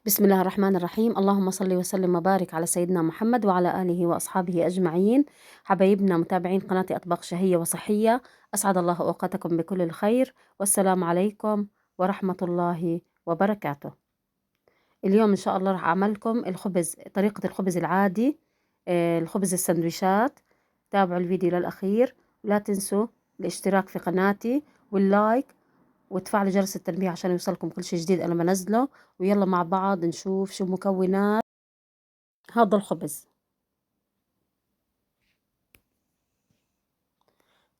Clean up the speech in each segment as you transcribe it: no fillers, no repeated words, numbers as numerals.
بسم الله الرحمن الرحيم. اللهم صل وسلم وبارك على سيدنا محمد وعلى آله وأصحابه أجمعين. حبايبنا متابعين قناة أطباق شهية وصحية، أسعد الله أوقاتكم بكل الخير، والسلام عليكم ورحمة الله وبركاته. اليوم إن شاء الله راح أعمل لكم الخبز، طريقة الخبز العادي، الخبز السندويشات. تابعوا الفيديو للأخير، ولا تنسوا الاشتراك في قناتي واللايك وتفعلوا جرس التنبيه عشان يوصلكم كل شيء جديد أنا بنزله. ويلا مع بعض نشوف شو مكونات هذا الخبز.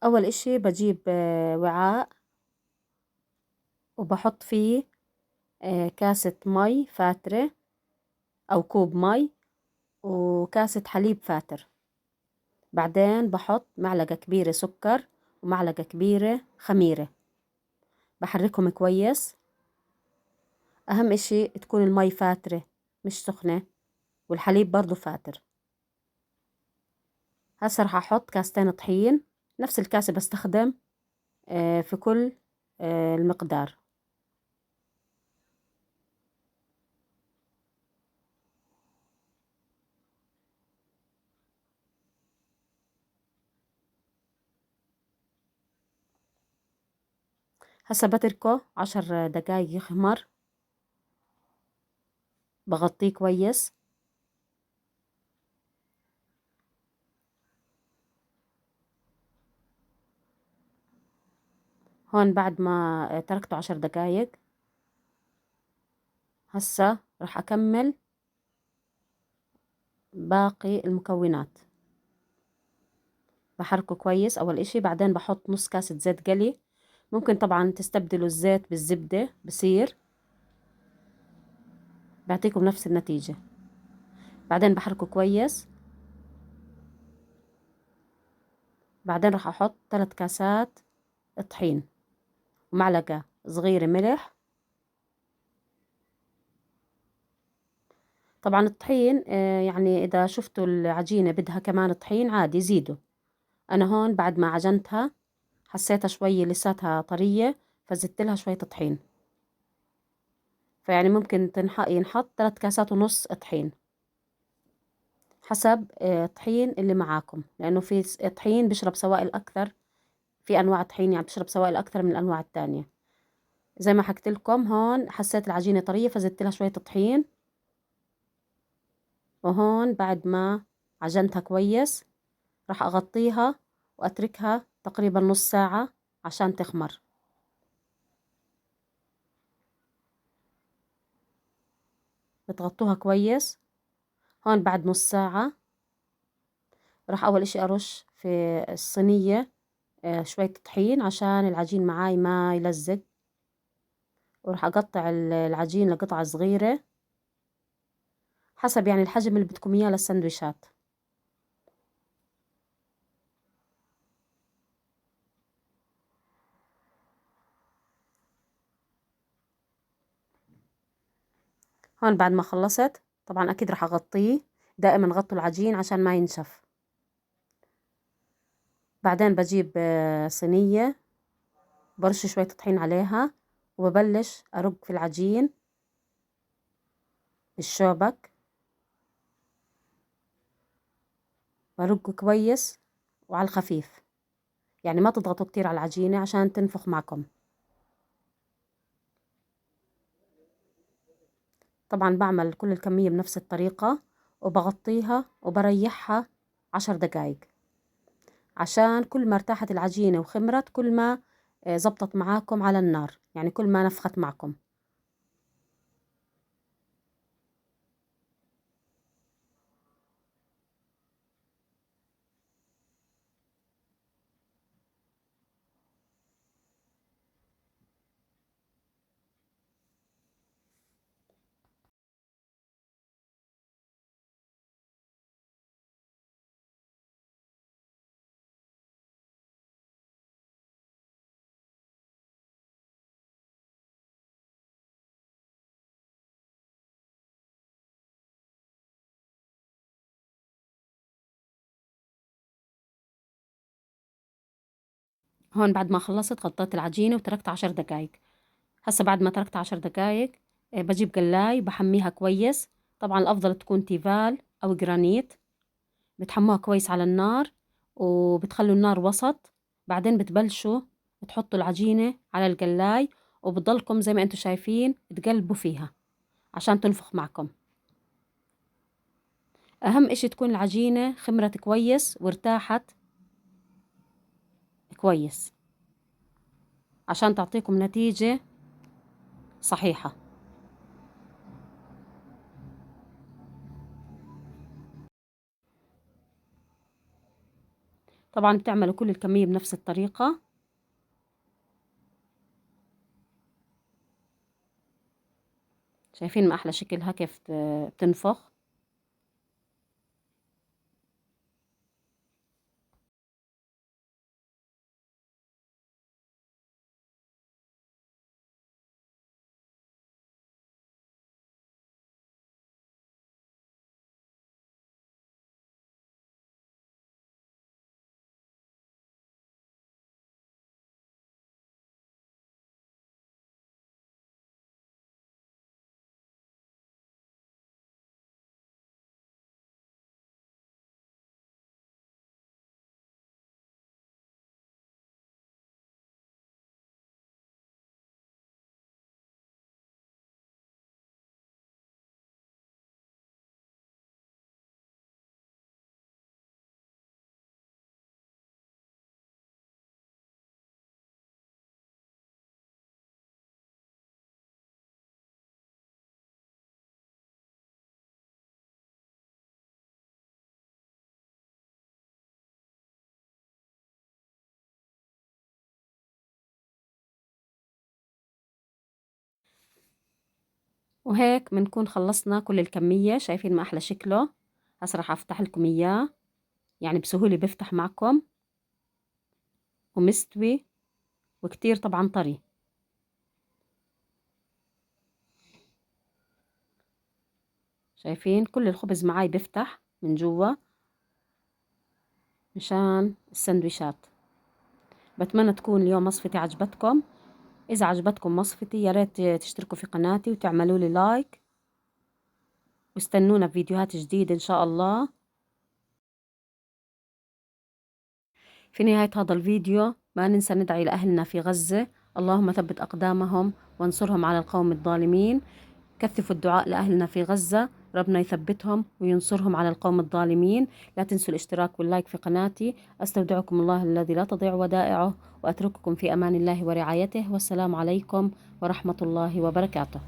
أول إشي بجيب وعاء وبحط فيه كاسة مي فاترة أو كوب مي وكاسة حليب فاتر. بعدين بحط معلقة كبيرة سكر ومعلقة كبيرة خميرة، بحركهم كويس. أهم إشي تكون المي فاترة مش سخنة، والحليب برضو فاتر. هسه رح أحط كاستين طحين، نفس الكاسة بستخدم في كل المقدار. هسه بتركه 10 دقايق يخمر، بغطيه كويس. هون بعد ما تركته 10 دقايق، هسه راح أكمل باقي المكونات. بحركه كويس أول إشي، بعدين بحط نص كاسة زيت قلي. ممكن طبعا تستبدلوا الزيت بالزبدة، بصير بعطيكم نفس النتيجة. بعدين بحركه كويس. بعدين راح أحط 3 كاسات طحين ومعلقة صغيرة ملح. طبعا الطحين يعني إذا شفتوا العجينة بدها كمان طحين عادي زيدوا. أنا هون بعد ما عجنتها حسيتها شوي لساتها طرية، فزدت لها شوية طحين. فيعني ممكن ينحط 3 كاسات ونص طحين حسب الطحين اللي معاكم، لأنه في طحين بيشرب سوائل أكثر، في أنواع طحين يعني بتشرب سوائل أكثر من الأنواع التانية. زي ما حكيت لكم هون حسيت العجينة طرية فزدت لها شوية طحين. وهون بعد ما عجنتها كويس راح أغطيها وأتركها تقريبا نص ساعة عشان تخمر. بتغطوها كويس. هون بعد نص ساعة راح أول إشي أرش في الصينية شوية طحين عشان العجين معاي ما يلزق، وراح أقطع العجين لقطع صغيرة حسب يعني الحجم اللي بدكم إياه للسندويشات. هون بعد ما خلصت طبعا أكيد راح أغطيه، دائما غطوا العجين عشان ما ينشف. بعدين بجيب صينية برش شوية طحين عليها وببلش أرق في العجين بالشوبك. برقه كويس وعلى الخفيف، يعني ما تضغطوا كتير على العجينة عشان تنفخ معكم. طبعا بعمل كل الكمية بنفس الطريقة وبغطيها وبريحها 10 دقايق، عشان كل ما ارتاحت العجينة وخمرت كل ما زبطت معاكم على النار، يعني كل ما نفخت معكم. هون بعد ما خلصت غطيت العجينة وتركت 10 دقايق. هسا بعد ما تركت 10 دقايق بجيب قلاي بحميها كويس. طبعا الأفضل تكون تيفال أو جرانيت. بتحموها كويس على النار وبتخلوا النار وسط. بعدين بتبلشوا تحطوا العجينة على القلاي، وبتضلكم زي ما انتوا شايفين تقلبوا فيها عشان تنفخ معكم. أهم إشي تكون العجينة خمرت كويس وارتاحت كويس عشان تعطيكم نتيجة صحيحة. طبعا بتعملوا كل الكمية بنفس الطريقة. شايفين ما أحلى شكلها كيف بتنفخ. وهيك بنكون خلصنا كل الكمية. شايفين ما أحلى شكله. هسه رح أفتح لكم إياه، يعني بسهولة بفتح معكم ومستوي وكتير طبعا طري. شايفين كل الخبز معاي بفتح من جوا مشان السندويشات. بتمنى تكون اليوم وصفتي عجبتكم. إذا عجبتكم وصفتي يا ريت تشتركوا في قناتي وتعملوا لي لايك، واستنونا بفيديوهات جديدة إن شاء الله. في نهاية هذا الفيديو ما ننسى ندعي لأهلنا في غزة، اللهم ثبت أقدامهم وانصرهم على القوم الظالمين. كثفوا الدعاء لأهلنا في غزة، ربنا يثبتهم وينصرهم على القوم الظالمين. لا تنسوا الاشتراك واللايك في قناتي. أستودعكم الله الذي لا تضيع ودائعه، وأترككم في أمان الله ورعايته، والسلام عليكم ورحمة الله وبركاته.